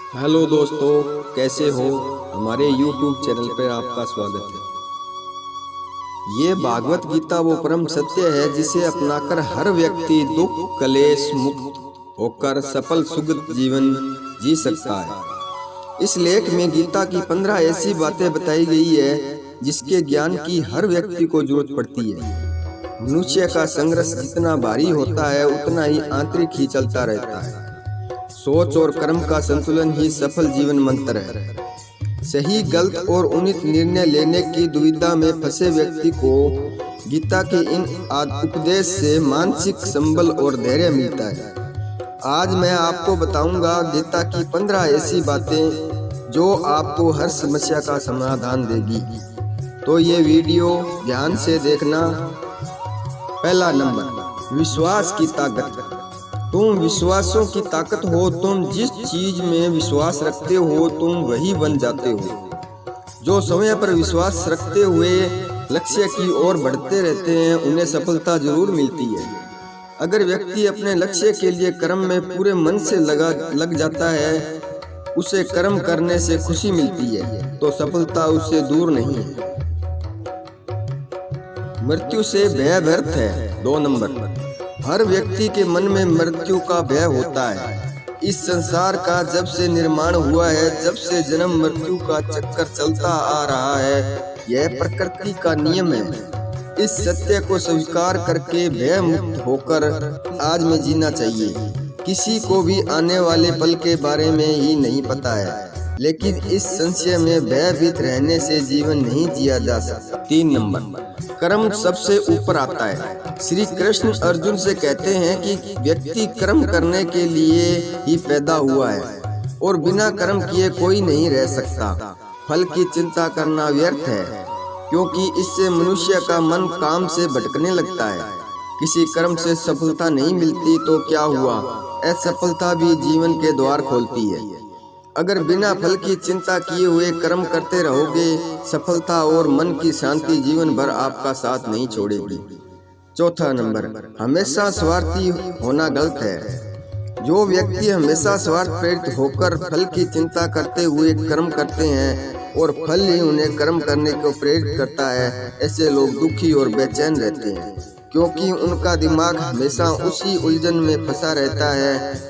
Hello दोस्तों, कैसे हो। हमारे YouTube चैनल पर आपका स्वागत है। ये भागवत गीता वो परम सत्य है जिसे अपनाकर हर व्यक्ति दुख कलेश मुक्त होकर सफल सुखद जीवन जी सकता है। इस लेख में गीता की 15 ऐसी बातें बताई गई है जिसके ज्ञान की हर व्यक्ति को जरूरत पड़ती है। मनुष्य का संघर्ष जितना भारी होता है उतना ही आंतरिक ही चलता रहता है। सोच और कर्म का संतुलन ही सफल जीवन मंत्र है। सही गलत और उन्नत निर्णय लेने की दुविधा में फंसे व्यक्ति को गीता के इन उपदेश से मानसिक संबल और धैर्य मिलता है। आज मैं आपको बताऊंगा गीता की 15 ऐसी बातें जो आपको हर समस्या का समाधान देगी। तो ये वीडियो ध्यान से देखना। पहला नंबर, विश्वास की ताकत। तुम विश्वासों की ताकत हो। तुम जिस चीज में विश्वास रखते हो तुम वही बन जाते हो। जो समय पर विश्वास रखते हुए लक्ष्य की ओर बढ़ते रहते हैं उन्हें सफलता जरूर मिलती है। अगर व्यक्ति अपने लक्ष्य के लिए कर्म में पूरे मन से लग जाता है, उसे कर्म करने से खुशी मिलती है, तो सफलता उससे दूर नहीं है। मृत्यु से भय व्यर्थ है। 2 नंबर, हर व्यक्ति के मन में मृत्यु का भय होता है। इस संसार का जब से निर्माण हुआ है, जब से जन्म मृत्यु का चक्कर चलता आ रहा है, यह प्रकृति का नियम है। इस सत्य को स्वीकार करके भय मुक्त होकर आज में जीना चाहिए। किसी को भी आने वाले पल के बारे में ही नहीं पता है, लेकिन इस संशय में भयभीत रहने से जीवन नहीं जिया जा सकता। 3 नंबर, कर्म सबसे ऊपर आता है। श्री कृष्ण अर्जुन से कहते हैं कि व्यक्ति कर्म करने के लिए ही पैदा हुआ है और बिना कर्म किए कोई नहीं रह सकता। फल की चिंता करना व्यर्थ है, क्योंकि इससे मनुष्य का मन काम से भटकने लगता है। किसी कर्म से सफलता नहीं मिलती तो क्या हुआ, असफलता भी जीवन के द्वार खोलती है। अगर बिना फल की चिंता किए हुए कर्म करते रहोगे, सफलता और मन की शांति जीवन भर आपका साथ नहीं छोड़ेगी। 4था नंबर, हमेशा स्वार्थी होना गलत है। जो व्यक्ति हमेशा स्वार्थ प्रेरित होकर फल की चिंता करते हुए कर्म करते हैं और फल ही उन्हें कर्म करने को प्रेरित करता है, ऐसे लोग दुखी और बेचैन रहते हैं, क्योंकि उनका दिमाग हमेशा उसी उलझन में फंसा रहता है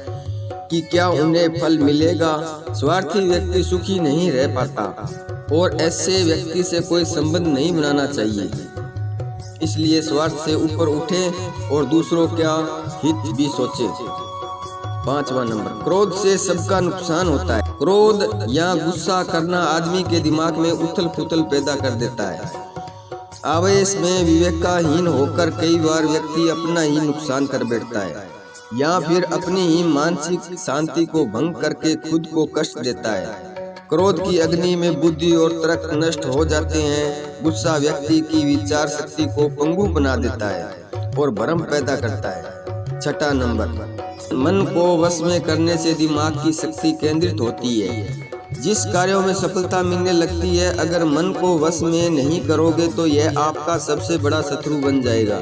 कि क्या उन्हें फल मिलेगा। स्वार्थी व्यक्ति सुखी नहीं रह पाता और ऐसे व्यक्ति से कोई संबंध नहीं बनाना चाहिए। इसलिए स्वार्थ से ऊपर उठे और दूसरों का हित भी सोचे। 5वां नंबर, क्रोध से सबका नुकसान होता है। क्रोध या गुस्सा करना आदमी के दिमाग में उथल पुथल पैदा कर देता है। आवेश में विवेकहीन होकर कई बार व्यक्ति अपना ही नुकसान कर बैठता है या फिर अपनी ही मानसिक शांति को भंग करके खुद को कष्ट देता है। क्रोध की अग्नि में बुद्धि और तर्क नष्ट हो जाते हैं। गुस्सा व्यक्ति की विचार शक्ति को पंगु बना देता है और भ्रम पैदा करता है। 6ठा नंबर, मन को वश में करने से दिमाग की शक्ति केंद्रित होती है। जिस कार्यों में सफलता मिलने लगती है, अगर मन को वश में नहीं करोगे तो यह आपका सबसे बड़ा शत्रु बन जाएगा।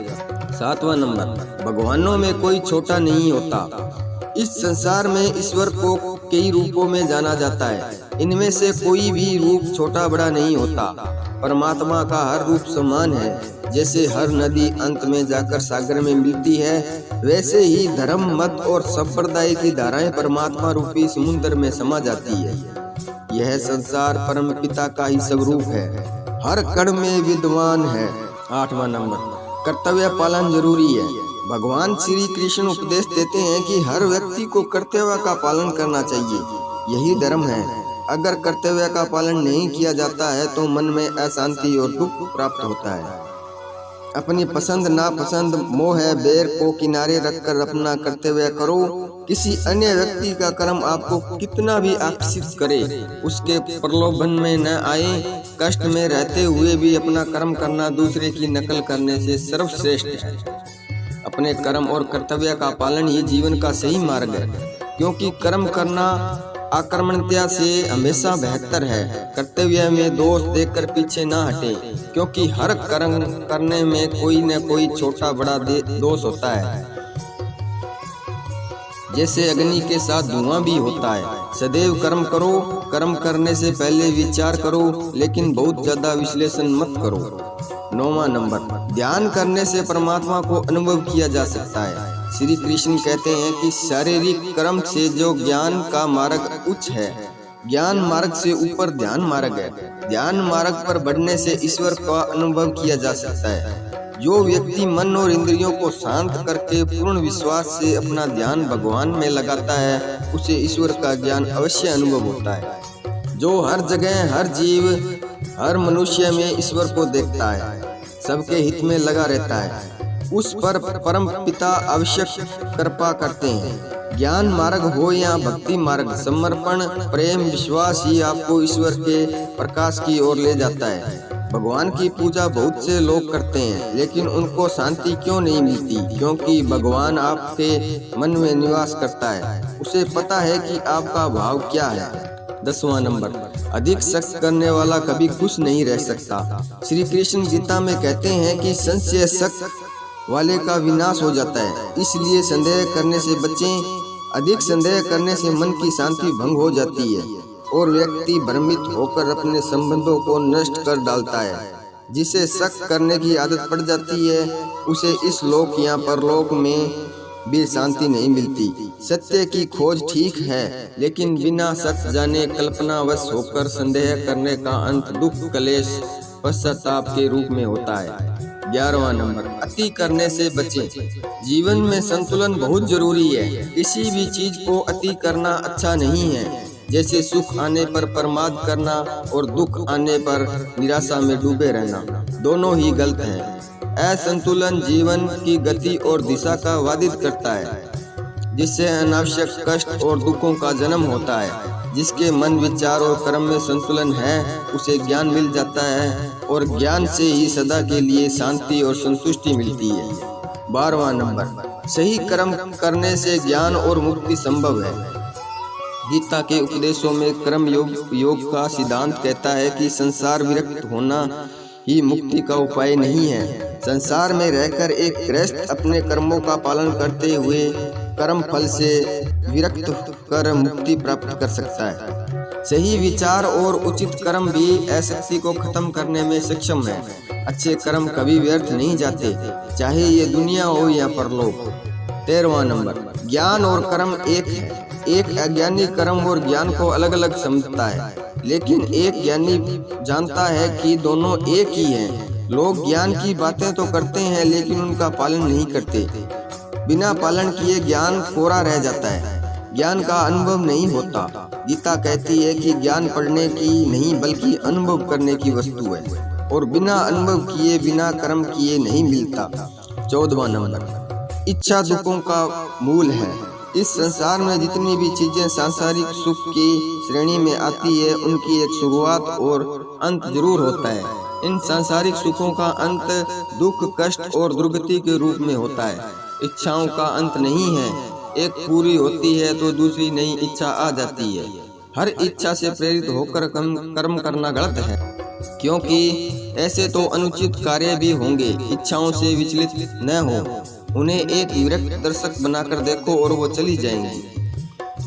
7वां नंबर, भगवानों में कोई छोटा नहीं होता। इस संसार में ईश्वर को कई रूपों में जाना जाता है। इनमें से कोई भी रूप छोटा बड़ा नहीं होता। परमात्मा का हर रूप समान है। जैसे हर नदी अंत में जाकर सागर में मिलती है, वैसे ही धर्म मत और संप्रदाय की धाराएं परमात्मा रूपी समुद्र में समा जाती है। यह संसार परम पिता का ही स्वरूप है, हर कण में विद्वान है। 8वां नंबर, कर्तव्य पालन जरूरी है। भगवान श्री कृष्ण उपदेश देते हैं कि हर व्यक्ति को कर्तव्य का पालन करना चाहिए, यही धर्म है। अगर कर्तव्य का पालन नहीं किया जाता है तो मन में अशांति और दुख प्राप्त होता है। अपनी पसंद नापसंद मोह बैर को किनारे रखकर अपना कर्तव्य करो। किसी अन्य व्यक्ति का कर्म आपको कितना भी आकर्षित करे, उसके प्रलोभन में न आए। कष्ट में रहते हुए भी अपना कर्म करना दूसरे की नकल करने से सर्वश्रेष्ठ है। अपने कर्म और कर्तव्य का पालन ही जीवन का सही मार्ग है, क्योंकि कर्म करना आक्रमणता से हमेशा बेहतर है। कर्तव्य में दोष देखकर पीछे ना हटे, क्योंकि हर कर्म करने में कोई न कोई छोटा बड़ा दोष होता है। जैसे अग्नि के साथ धुआं भी होता है। सदैव कर्म करो, कर्म करने से पहले विचार करो, लेकिन बहुत ज्यादा विश्लेषण मत करो। 9वां नंबर, ध्यान करने से परमात्मा को अनुभव किया जा सकता है। श्री कृष्ण कहते हैं कि शारीरिक कर्म से जो ज्ञान का मार्ग उच्च है, ज्ञान मार्ग से ऊपर ध्यान मार्ग है। ध्यान मार्ग पर बढ़ने से ईश्वर का अनुभव किया जा सकता है। जो व्यक्ति मन और इंद्रियों को शांत करके पूर्ण विश्वास से अपना ध्यान भगवान में लगाता है, उसे ईश्वर का ज्ञान अवश्य अनुभव होता है। जो हर जगह, हर जीव, हर मनुष्य में ईश्वर को देखता है, सबके हित में लगा रहता है, उस पर परम पिता आवश्यक कृपा करते हैं। ज्ञान मार्ग हो या भक्ति मार्ग, समर्पण, प्रेम, विश्वास ही आपको ईश्वर के प्रकाश की ओर ले जाता है। भगवान की पूजा बहुत से लोग करते हैं, लेकिन उनको शांति क्यों नहीं मिलती? क्योंकि भगवान आपके मन में निवास करता है, उसे पता है कि आपका भाव क्या है। 10वां नंबर, अधिक शक करने वाला कभी खुश नहीं रह सकता। श्री कृष्ण गीता में कहते हैं कि संशय शक वाले का विनाश हो जाता है, इसलिए संदेह करने से बचें। अधिक संदेह करने से मन की शांति भंग हो जाती है और व्यक्ति भ्रमित होकर अपने संबंधों को नष्ट कर डालता है। जिसे शक करने की आदत पड़ जाती है, उसे इस लोक या परलोक में भी शांति नहीं मिलती। सत्य की खोज ठीक है, लेकिन बिना सच जाने कल्पनावश होकर संदेह करने का अंत दुख, क्लेश, पश्चाताप के रूप में होता है। 11वां नंबर, अति करने से बचें। जीवन में संतुलन बहुत जरूरी है। किसी भी चीज को अति करना अच्छा नहीं है, जैसे सुख आने पर प्रमाद करना और दुख आने पर निराशा में डूबे रहना, दोनों ही गलत हैं। असंतुलन जीवन की गति और दिशा का बाधित करता है, जिससे अनावश्यक कष्ट और दुखों का जन्म होता है। जिसके मन, विचार और कर्म में संतुलन है, उसे ज्ञान मिल जाता है और ज्ञान से ही सदा के लिए शांति और संतुष्टि मिलती है। 12वां नंबर, सही कर्म करने से ज्ञान और मुक्ति संभव है। गीता के उपदेशों में कर्म योग का सिद्धांत कहता है कि संसार विरक्त होना ही मुक्ति का उपाय नहीं है। संसार में रहकर एक गृहस्थ अपने कर्मों का पालन करते हुए कर्म फल से विरक्त कर मुक्ति प्राप्त कर सकता है। सही विचार और उचित कर्म भी आसक्ति को खत्म करने में सक्षम है। अच्छे कर्म कभी व्यर्थ नहीं जाते, चाहे ये दुनिया हो या परलोक। 13वां नंबर, ज्ञान और कर्म एक है। एक अज्ञानी कर्म और ज्ञान को अलग अलग समझता है, लेकिन एक ज्ञानी जानता है कि दोनों एक ही हैं। लोग ज्ञान की बातें तो करते हैं, लेकिन उनका पालन नहीं करते। बिना पालन किए ज्ञान कोरा रह जाता है, ज्ञान का अनुभव नहीं होता। गीता कहती है कि ज्ञान पढ़ने की नहीं बल्कि अनुभव करने की वस्तु है, और बिना अनुभव किए, बिना कर्म किए नहीं मिलता। 14वां नंबर, इच्छा दुखों का मूल है। इस संसार में जितनी भी चीजें सांसारिक सुख की श्रेणी में आती है, उनकी एक शुरुआत और अंत जरूर होता है। इन सांसारिक सुखों का अंत दुख, कष्ट और दुर्गति के रूप में होता है। इच्छाओं का अंत नहीं है, एक पूरी होती है तो दूसरी नई इच्छा आ जाती है। हर इच्छा से प्रेरित होकर कर्म करना गलत है, क्योंकि ऐसे तो अनुचित कार्य भी होंगे। इच्छाओं से विचलित न हो, उन्हें एक विरक्त दर्शक बनाकर देखो और वो चली जाएंगी।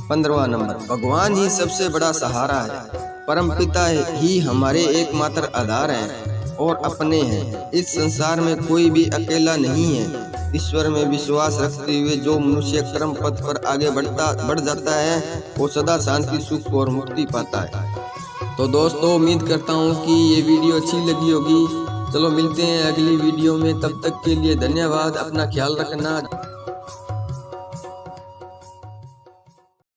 15वां नंबर, भगवान ही सबसे बड़ा सहारा है। परमपिता ही हमारे एकमात्र आधार हैं और अपने हैं। इस संसार में कोई भी अकेला नहीं है। ईश्वर में विश्वास रखते हुए जो मनुष्य कर्म पथ पर आगे बढ़ जाता है, वो सदा शांति, सुख और मुक्ति पाता है। तो दोस्तों, उम्मीद करता हूँ कि ये वीडियो अच्छी लगी होगी। चलो मिलते हैं अगली वीडियो में, तब तक के लिए धन्यवाद। अपना ख्याल रखना।